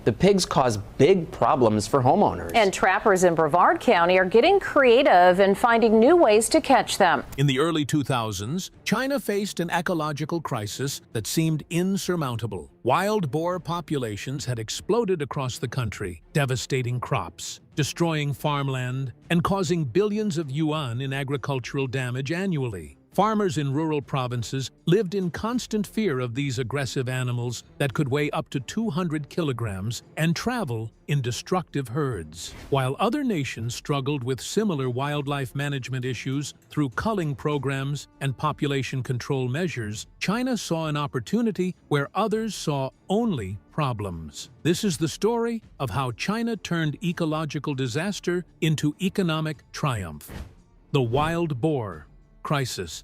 the pigs cause big problems for homeowners. And trappers in Brevard County are getting creative and finding new ways to catch them. In the early 2000s, China faced an ecological crisis that seemed insurmountable. Wild boar populations had exploded across the country, devastating crops, destroying farmland, and causing billions of yuan in agricultural damage annually. Farmers in rural provinces lived in constant fear of these aggressive animals that could weigh up to 200 kilograms and travel in destructive herds. While other nations struggled with similar wildlife management issues through culling programs and population control measures, China saw an opportunity where others saw only problems. This is the story of how China turned ecological disaster into economic triumph. The wild boar crisis.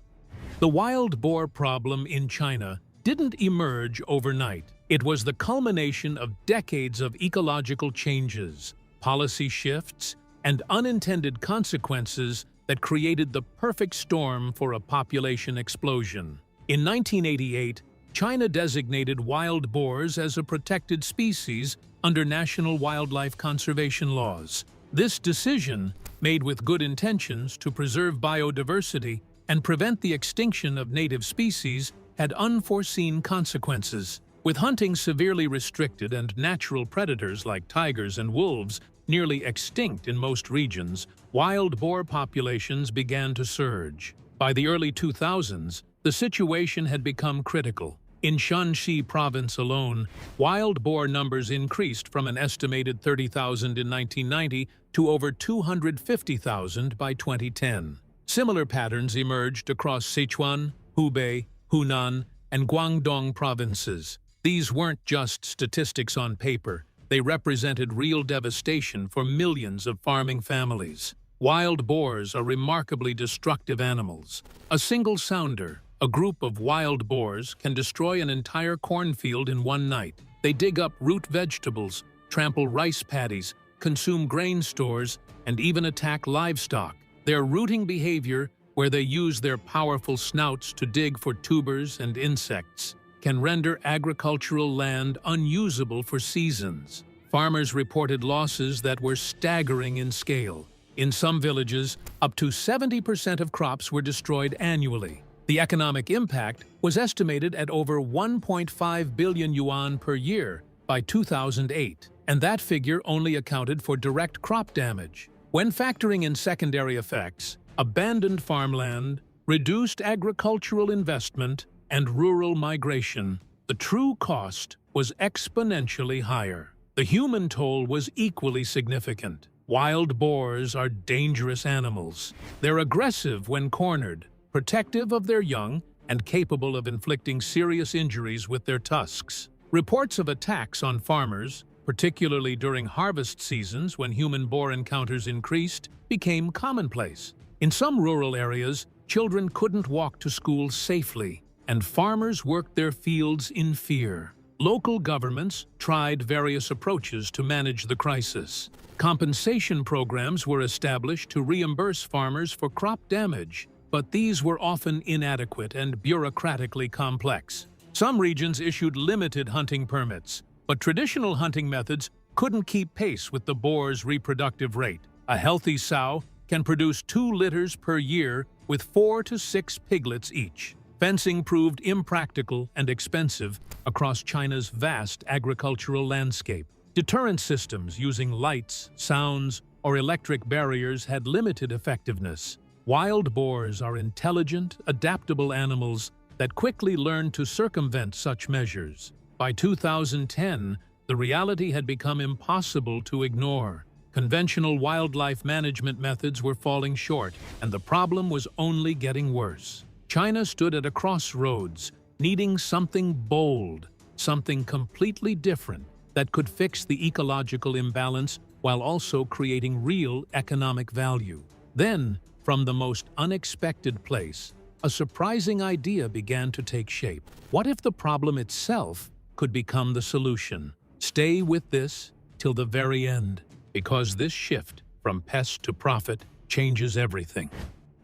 The wild boar problem in China didn't emerge overnight. It was the culmination of decades of ecological changes, policy shifts, and unintended consequences that created the perfect storm for a population explosion. In 1988, China designated wild boars as a protected species under national wildlife conservation laws. This decision, made with good intentions to preserve biodiversity and prevent the extinction of native species, had unforeseen consequences. With hunting severely restricted and natural predators like tigers and wolves nearly extinct in most regions, wild boar populations began to surge. By the early 2000s, the situation had become critical. In Shanxi province alone, wild boar numbers increased from an estimated 30,000 in 1990 to over 250,000 by 2010. Similar patterns emerged across Sichuan, Hubei, Hunan, and Guangdong provinces. These weren't just statistics on paper. They represented real devastation for millions of farming families. Wild boars are remarkably destructive animals. A single sounder, a group of wild boars, can destroy an entire cornfield in one night. They dig up root vegetables, trample rice paddies, consume grain stores, and even attack livestock. Their rooting behavior, where they use their powerful snouts to dig for tubers and insects, can render agricultural land unusable for seasons. Farmers reported losses that were staggering in scale. In some villages, up to 70% of crops were destroyed annually. The economic impact was estimated at over 1.5 billion yuan per year by 2008, and that figure only accounted for direct crop damage. When factoring in secondary effects, abandoned farmland, reduced agricultural investment, and rural migration, the true cost was exponentially higher. The human toll was equally significant. Wild boars are dangerous animals. They're aggressive when cornered, protective of their young, and capable of inflicting serious injuries with their tusks. Reports of attacks on farmers, particularly during harvest seasons when human boar encounters increased, became commonplace. In some rural areas, children couldn't walk to school safely, and farmers worked their fields in fear. Local governments tried various approaches to manage the crisis. Compensation programs were established to reimburse farmers for crop damage, but these were often inadequate and bureaucratically complex. Some regions issued limited hunting permits, but traditional hunting methods couldn't keep pace with the boar's reproductive rate. A healthy sow can produce 2 litters per year with 4 to 6 piglets each. Fencing proved impractical and expensive across China's vast agricultural landscape. Deterrent systems using lights, sounds, or electric barriers had limited effectiveness. Wild boars are intelligent, adaptable animals that quickly learned to circumvent such measures. By 2010, the reality had become impossible to ignore. Conventional wildlife management methods were falling short, and the problem was only getting worse. China stood at a crossroads, needing something bold, something completely different that could fix the ecological imbalance while also creating real economic value. Then, from the most unexpected place, a surprising idea began to take shape. What if the problem itself could become the solution? Stay with this till the very end, because this shift from pest to profit changes everything.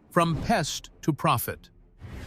From pest to profit.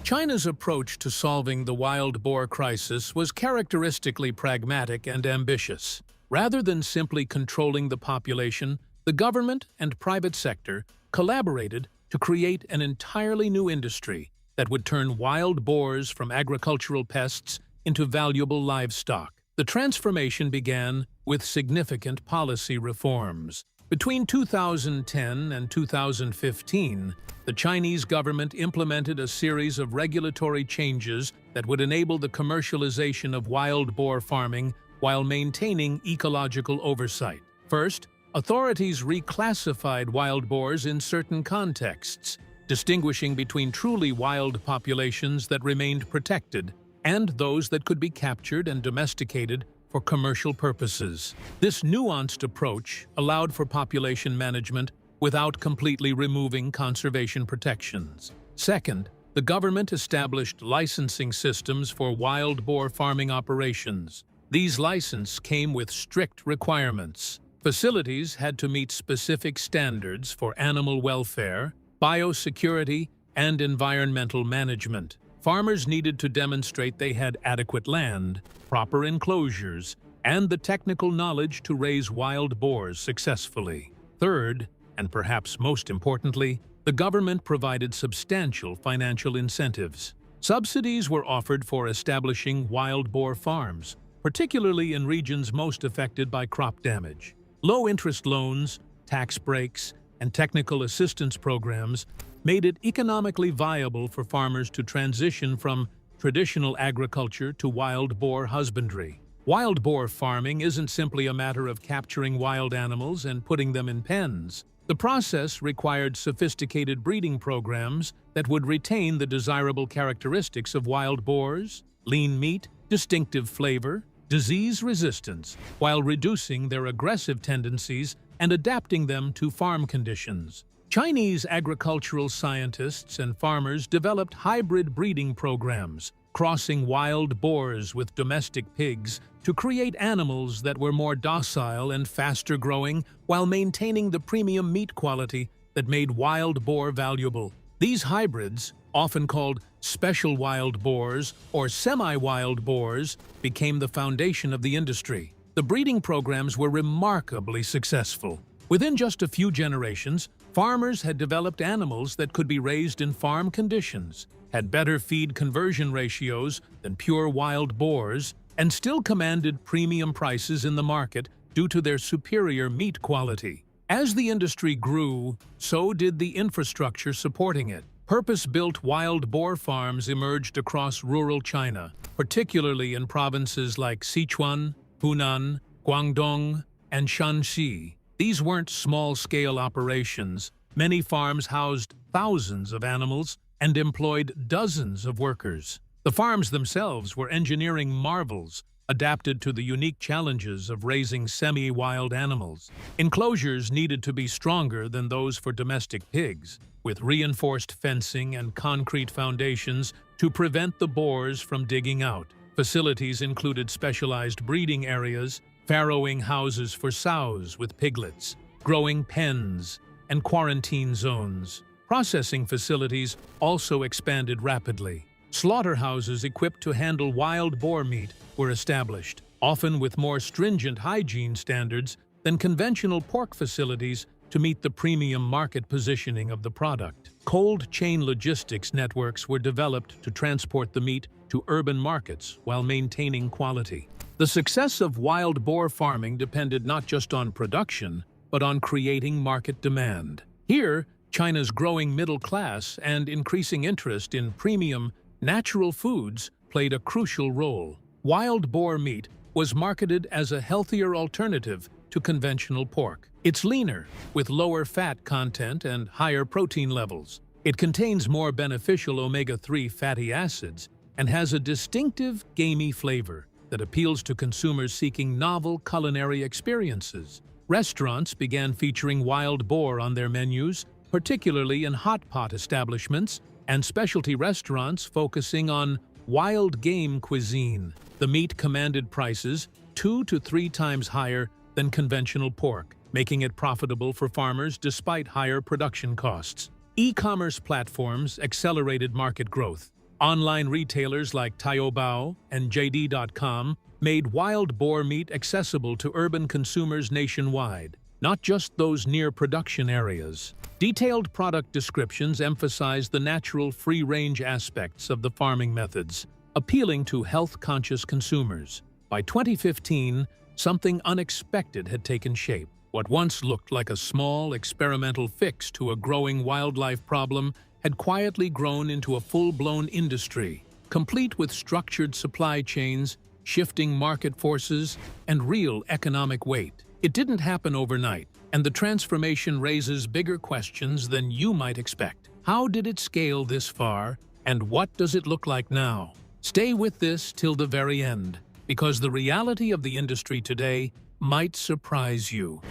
China's approach to solving the wild boar crisis was characteristically pragmatic and ambitious. Rather than simply controlling the population, the government and private sector collaborated to create an entirely new industry that would turn wild boars from agricultural pests into valuable livestock. The transformation began with significant policy reforms. Between 2010 and 2015, the Chinese government implemented a series of regulatory changes that would enable the commercialization of wild boar farming while maintaining ecological oversight. First, authorities reclassified wild boars in certain contexts, distinguishing between truly wild populations that remained protected and those that could be captured and domesticated for commercial purposes. This nuanced approach allowed for population management without completely removing conservation protections. Second, the government established licensing systems for wild boar farming operations. These licenses came with strict requirements. Facilities had to meet specific standards for animal welfare, biosecurity, and environmental management. Farmers needed to demonstrate they had adequate land, proper enclosures, and the technical knowledge to raise wild boars successfully. Third, and perhaps most importantly, the government provided substantial financial incentives. Subsidies were offered for establishing wild boar farms, particularly in regions most affected by crop damage. Low-interest loans, tax breaks, and technical assistance programs made it economically viable for farmers to transition from traditional agriculture to wild boar husbandry. Wild boar farming isn't simply a matter of capturing wild animals and putting them in pens. The process required sophisticated breeding programs that would retain the desirable characteristics of wild boars: lean meat, distinctive flavor, disease resistance, while reducing their aggressive tendencies and adapting them to farm conditions. Chinese agricultural scientists and farmers developed hybrid breeding programs, crossing wild boars with domestic pigs to create animals that were more docile and faster growing while maintaining the premium meat quality that made wild boar valuable. These hybrids, often called special wild boars or semi-wild boars, became the foundation of the industry. The breeding programs were remarkably successful. Within just a few generations, farmers had developed animals that could be raised in farm conditions, had better feed conversion ratios than pure wild boars, and still commanded premium prices in the market due to their superior meat quality. As the industry grew, so did the infrastructure supporting it. Purpose-built wild boar farms emerged across rural China, particularly in provinces like Sichuan, Hunan, Guangdong, and Shanxi. These weren't small-scale operations. Many farms housed thousands of animals and employed dozens of workers. The farms themselves were engineering marvels, adapted to the unique challenges of raising semi-wild animals. Enclosures needed to be stronger than those for domestic pigs, with reinforced fencing and concrete foundations to prevent the boars from digging out. Facilities included specialized breeding areas, farrowing houses for sows with piglets, growing pens, and quarantine zones. Processing facilities also expanded rapidly. Slaughterhouses equipped to handle wild boar meat were established, often with more stringent hygiene standards than conventional pork facilities to meet the premium market positioning of the product. Cold chain logistics networks were developed to transport the meat to urban markets while maintaining quality. The success of wild boar farming depended not just on production, but on creating market demand. Here, China's growing middle class and increasing interest in premium, natural foods played a crucial role. Wild boar meat was marketed as a healthier alternative to conventional pork. It's leaner, with lower fat content and higher protein levels. It contains more beneficial omega-3 fatty acids and has a distinctive, gamey flavor that appeals to consumers seeking novel culinary experiences. Restaurants began featuring wild boar on their menus, particularly in hot pot establishments and specialty restaurants focusing on wild game cuisine. The meat commanded prices 2 to 3 times higher than conventional pork, making it profitable for farmers despite higher production costs. E-commerce platforms accelerated market growth. Online retailers like Taobao and JD.com made wild boar meat accessible to urban consumers nationwide, not just those near production areas. Detailed product descriptions emphasize the natural free-range aspects of the farming methods, appealing to health-conscious consumers. By 2015, something unexpected had taken shape. What once looked like a small, experimental fix to a growing wildlife problem had quietly grown into a full-blown industry, complete with structured supply chains, shifting market forces, and real economic weight. It didn't happen overnight, and the transformation raises bigger questions than you might expect. How did it scale this far, and what does it look like now? Stay with this till the very end, because the reality of the industry today might surprise you.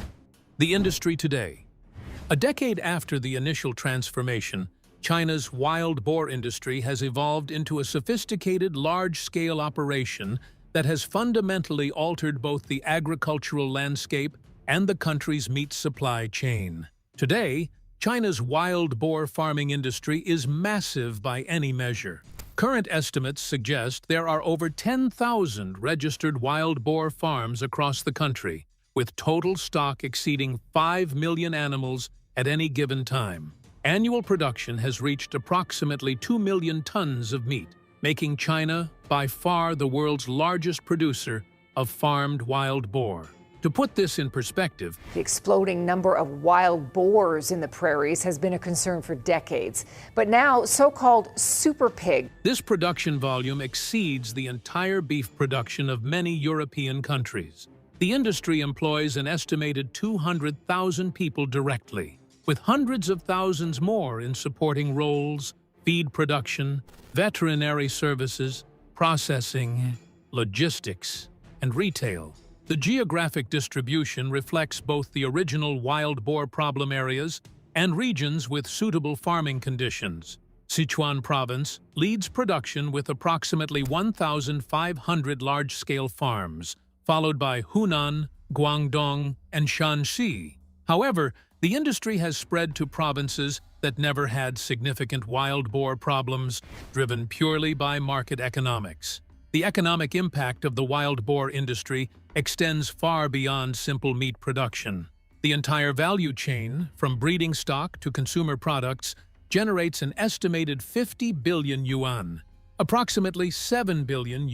The industry today. A decade after the initial transformation, China's wild boar industry has evolved into a sophisticated, large-scale operation that has fundamentally altered both the agricultural landscape and the country's meat supply chain. Today, China's wild boar farming industry is massive by any measure. Current estimates suggest there are over 10,000 registered wild boar farms across the country, with total stock exceeding 5 million animals at any given time. Annual production has reached approximately 2 million tons of meat, making China by far the world's largest producer of farmed wild boar. To put this in perspective, the exploding number of wild boars in the prairies has been a concern for decades. But now, so-called super pig. This production volume exceeds the entire beef production of many European countries. The industry employs an estimated 200,000 people directly, with hundreds of thousands more in supporting roles, feed production, veterinary services, processing, logistics, and retail. The geographic distribution reflects both the original wild boar problem areas and regions with suitable farming conditions. Sichuan province leads production with approximately 1,500 large-scale farms, followed by Hunan, Guangdong, and Shanxi. However, the industry has spread to provinces that never had significant wild boar problems, driven purely by market economics. The economic impact of the wild boar industry extends far beyond simple meat production. The entire value chain, from breeding stock to consumer products, generates an estimated 50 billion yuan, approximately $7 billion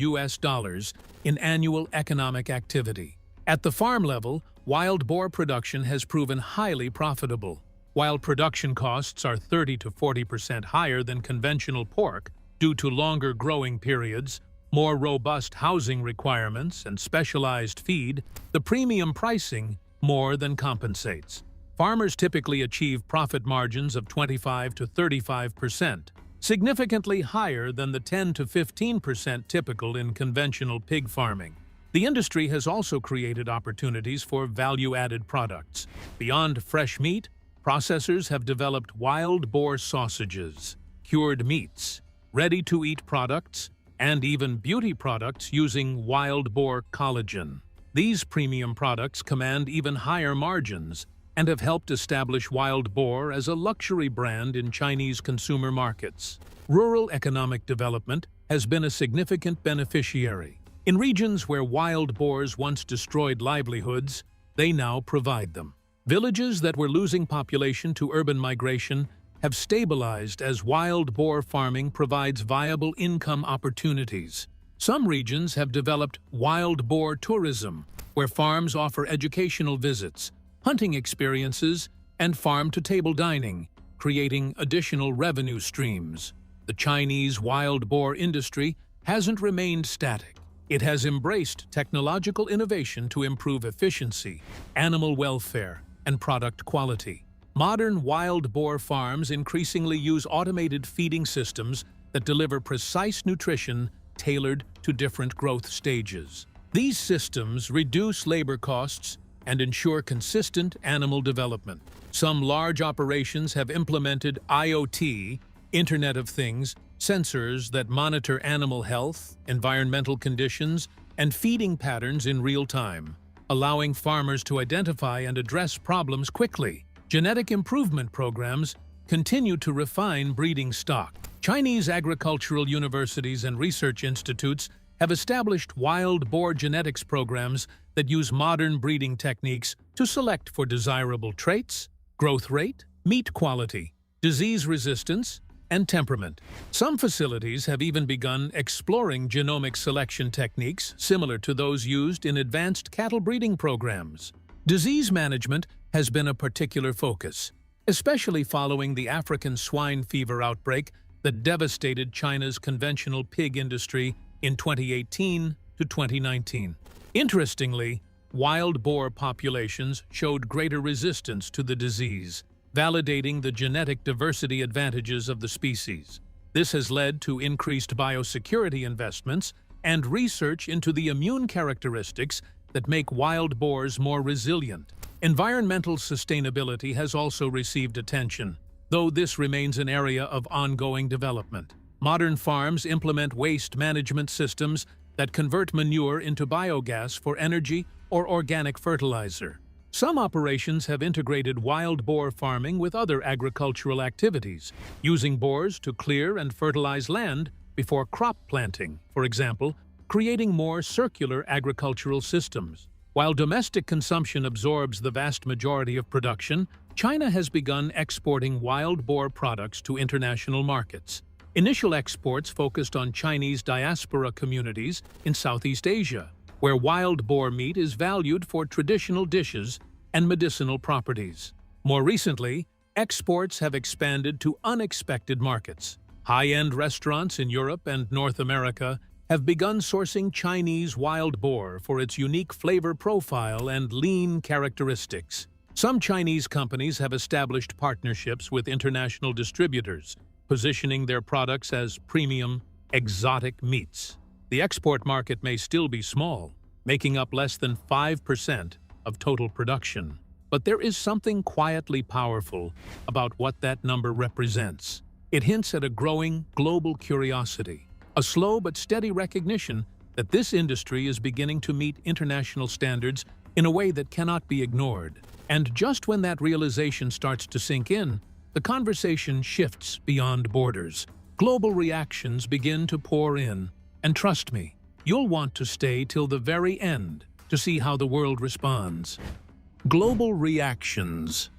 in annual economic activity. At the farm level, wild boar production has proven highly profitable. While production costs are 30 to 40% higher than conventional pork due to longer growing periods, more robust housing requirements, and specialized feed, the premium pricing more than compensates. Farmers typically achieve profit margins of 25 to 35%, significantly higher than the 10 to 15% typical in conventional pig farming. The industry has also created opportunities for value-added products. Beyond fresh meat, processors have developed wild boar sausages, cured meats, ready-to-eat products, and even beauty products using wild boar collagen. These premium products command even higher margins and have helped establish wild boar as a luxury brand in Chinese consumer markets. Rural economic development has been a significant beneficiary. In regions where wild boars once destroyed livelihoods, they now provide them. Villages that were losing population to urban migration have stabilized as wild boar farming provides viable income opportunities. Some regions have developed wild boar tourism, where farms offer educational visits, hunting experiences, and farm-to-table dining, creating additional revenue streams. The Chinese wild boar industry hasn't remained static. It has embraced technological innovation to improve efficiency, animal welfare, and product quality. Modern wild boar farms increasingly use automated feeding systems that deliver precise nutrition tailored to different growth stages. These systems reduce labor costs and ensure consistent animal development. Some large operations have implemented IoT, Internet of Things, sensors that monitor animal health, environmental conditions, and feeding patterns in real time, allowing farmers to identify and address problems quickly. Genetic improvement programs continue to refine breeding stock. Chinese agricultural universities and research institutes have established wild boar genetics programs that use modern breeding techniques to select for desirable traits, growth rate, meat quality, disease resistance, and temperament. Some facilities have even begun exploring genomic selection techniques similar to those used in advanced cattle breeding programs. Disease management has been a particular focus, especially following the African swine fever outbreak that devastated China's conventional pig industry in 2018 to 2019. Interestingly, wild boar populations showed greater resistance to the disease, validating the genetic diversity advantages of the species. This has led to increased biosecurity investments and research into the immune characteristics that make wild boars more resilient. Environmental sustainability has also received attention, though this remains an area of ongoing development. Modern farms implement waste management systems that convert manure into biogas for energy or organic fertilizer. Some operations have integrated wild boar farming with other agricultural activities, using boars to clear and fertilize land before crop planting, for example, creating more circular agricultural systems. While domestic consumption absorbs the vast majority of production, China has begun exporting wild boar products to international markets. Initial exports focused on Chinese diaspora communities in Southeast Asia, where wild boar meat is valued for traditional dishes and medicinal properties. More recently, exports have expanded to unexpected markets. High-end restaurants in Europe and North America have begun sourcing Chinese wild boar for its unique flavor profile and lean characteristics. Some Chinese companies have established partnerships with international distributors, positioning their products as premium, exotic meats. The export market may still be small, making up less than 5% of total production. But there is something quietly powerful about what that number represents. It hints at a growing global curiosity, a slow but steady recognition that this industry is beginning to meet international standards in a way that cannot be ignored. And just when that realization starts to sink in, the conversation shifts beyond borders. Global reactions begin to pour in, and trust me, you'll want to stay till the very end to see how the world responds. Global reactions.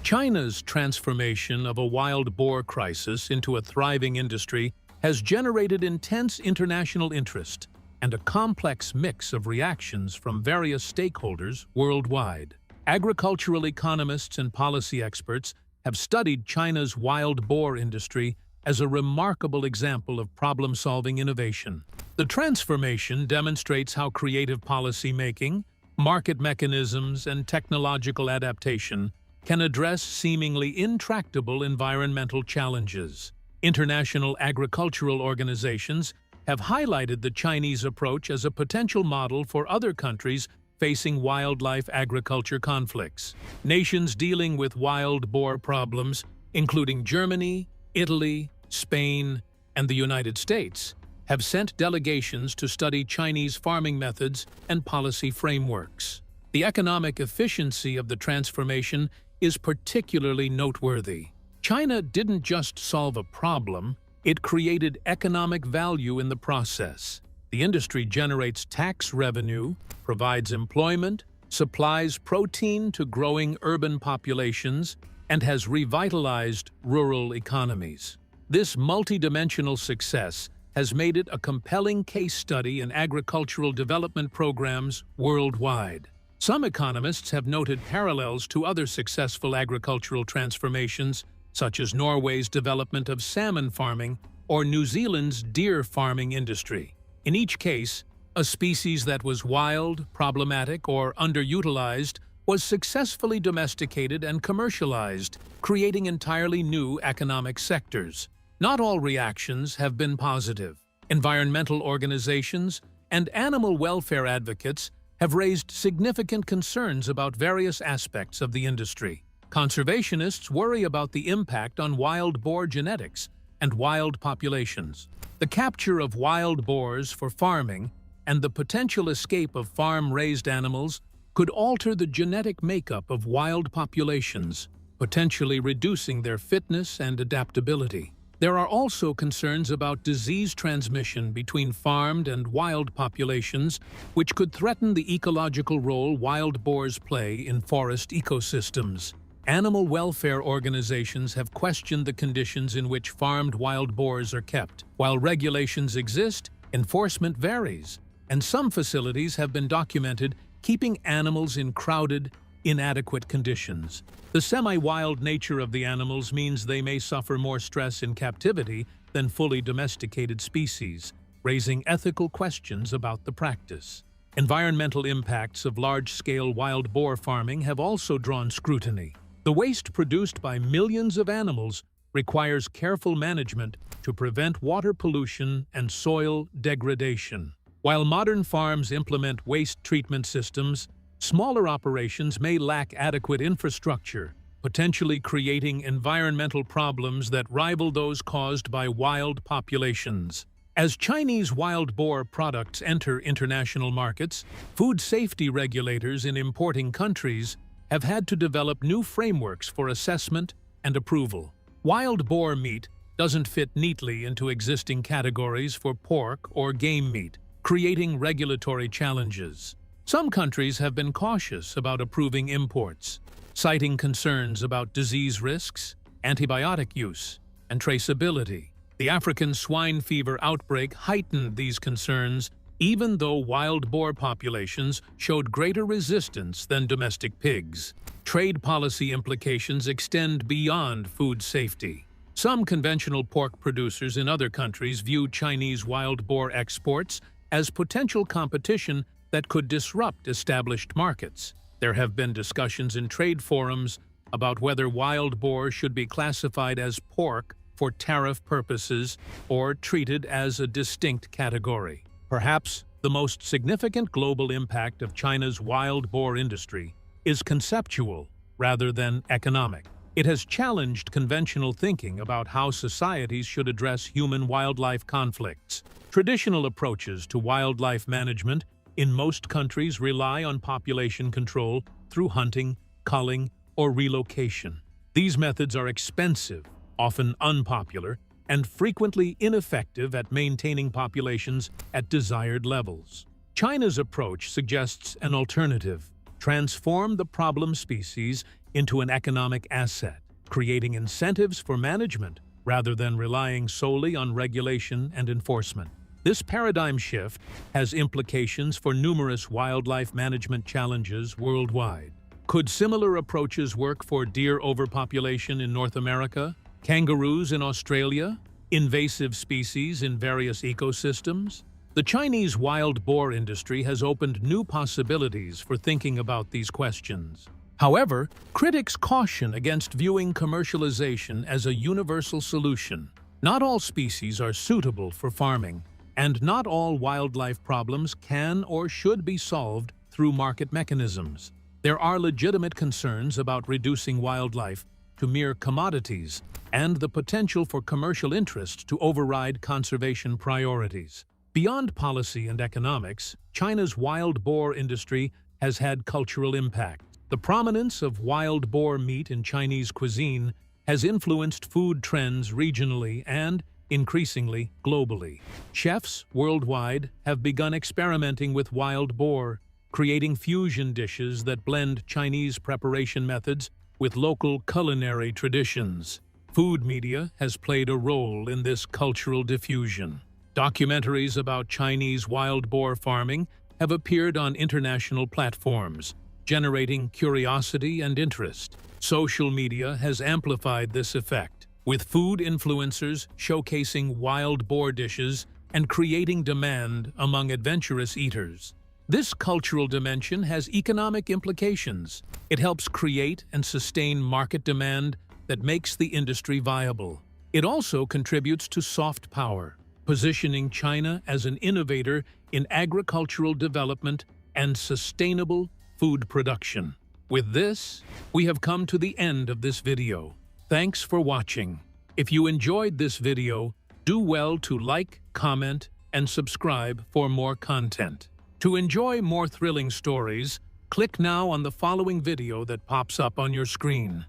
China's transformation of a wild boar crisis into a thriving industry has generated intense international interest and a complex mix of reactions from various stakeholders worldwide. Agricultural economists and policy experts have studied China's wild boar industry as a remarkable example of problem-solving innovation. The transformation demonstrates how creative policy-making, market mechanisms, and technological adaptation can address seemingly intractable environmental challenges. International agricultural organizations have highlighted the Chinese approach as a potential model for other countries facing wildlife agriculture conflicts. Nations dealing with wild boar problems, including Germany, Italy, Spain, and the United States, have sent delegations to study Chinese farming methods and policy frameworks. The economic efficiency of the transformation is particularly noteworthy. China didn't just solve a problem, it created economic value in the process. The industry generates tax revenue, provides employment, supplies protein to growing urban populations, and has revitalized rural economies. This multidimensional success has made it a compelling case study in agricultural development programs worldwide. Some economists have noted parallels to other successful agricultural transformations, such as Norway's development of salmon farming or New Zealand's deer farming industry. In each case, a species that was wild, problematic, or underutilized was successfully domesticated and commercialized, creating entirely new economic sectors. Not all reactions have been positive. Environmental organizations and animal welfare advocates have raised significant concerns about various aspects of the industry. Conservationists worry about the impact on wild boar genetics and wild populations. The capture of wild boars for farming and the potential escape of farm-raised animals could alter the genetic makeup of wild populations, potentially reducing their fitness and adaptability. There are also concerns about disease transmission between farmed and wild populations, which could threaten the ecological role wild boars play in forest ecosystems. Animal welfare organizations have questioned the conditions in which farmed wild boars are kept. While regulations exist, enforcement varies, and some facilities have been documented keeping animals in crowded, inadequate conditions. The semi-wild nature of the animals means they may suffer more stress in captivity than fully domesticated species, raising ethical questions about the practice. Environmental impacts of large-scale wild boar farming have also drawn scrutiny. The waste produced by millions of animals requires careful management to prevent water pollution and soil degradation. While modern farms implement waste treatment systems, smaller operations may lack adequate infrastructure, potentially creating environmental problems that rival those caused by wild populations. As Chinese wild boar products enter international markets, food safety regulators in importing countries have had to develop new frameworks for assessment and approval. Wild boar meat doesn't fit neatly into existing categories for pork or game meat, creating regulatory challenges. Some countries have been cautious about approving imports, citing concerns about disease risks, antibiotic use, and traceability. The African swine fever outbreak heightened these concerns, even though wild boar populations showed greater resistance than domestic pigs. Trade policy implications extend beyond food safety. Some conventional pork producers in other countries view Chinese wild boar exports as potential competition that could disrupt established markets. There have been discussions in trade forums about whether wild boar should be classified as pork for tariff purposes or treated as a distinct category. Perhaps the most significant global impact of China's wild boar industry is conceptual rather than economic. It has challenged conventional thinking about how societies should address human-wildlife conflicts. Traditional approaches to wildlife management in most countries rely on population control through hunting, culling, or relocation. These methods are expensive, often unpopular, and frequently ineffective at maintaining populations at desired levels. China's approach suggests an alternative: transform the problem species into an economic asset, creating incentives for management rather than relying solely on regulation and enforcement. This paradigm shift has implications for numerous wildlife management challenges worldwide. Could similar approaches work for deer overpopulation in North America, kangaroos in Australia, invasive species in various ecosystems? The Chinese wild boar industry has opened new possibilities for thinking about these questions. However, critics caution against viewing commercialization as a universal solution. Not all species are suitable for farming, and not all wildlife problems can or should be solved through market mechanisms. There are legitimate concerns about reducing wildlife to mere commodities and the potential for commercial interests to override conservation priorities. Beyond policy and economics, China's wild boar industry has had cultural impact. The prominence of wild boar meat in Chinese cuisine has influenced food trends regionally and, increasingly, globally. Chefs worldwide have begun experimenting with wild boar, creating fusion dishes that blend Chinese preparation methods with local culinary traditions. Food media has played a role in this cultural diffusion. Documentaries about Chinese wild boar farming have appeared on international platforms, generating curiosity and interest. Social media has amplified this effect, with food influencers showcasing wild boar dishes and creating demand among adventurous eaters. This cultural dimension has economic implications. It helps create and sustain market demand that makes the industry viable. It also contributes to soft power, positioning China as an innovator in agricultural development and sustainable food production. With this, we have come to the end of this video. Thanks for watching. If you enjoyed this video, do well to like, comment, and subscribe for more content. To enjoy more thrilling stories, click now on the following video that pops up on your screen.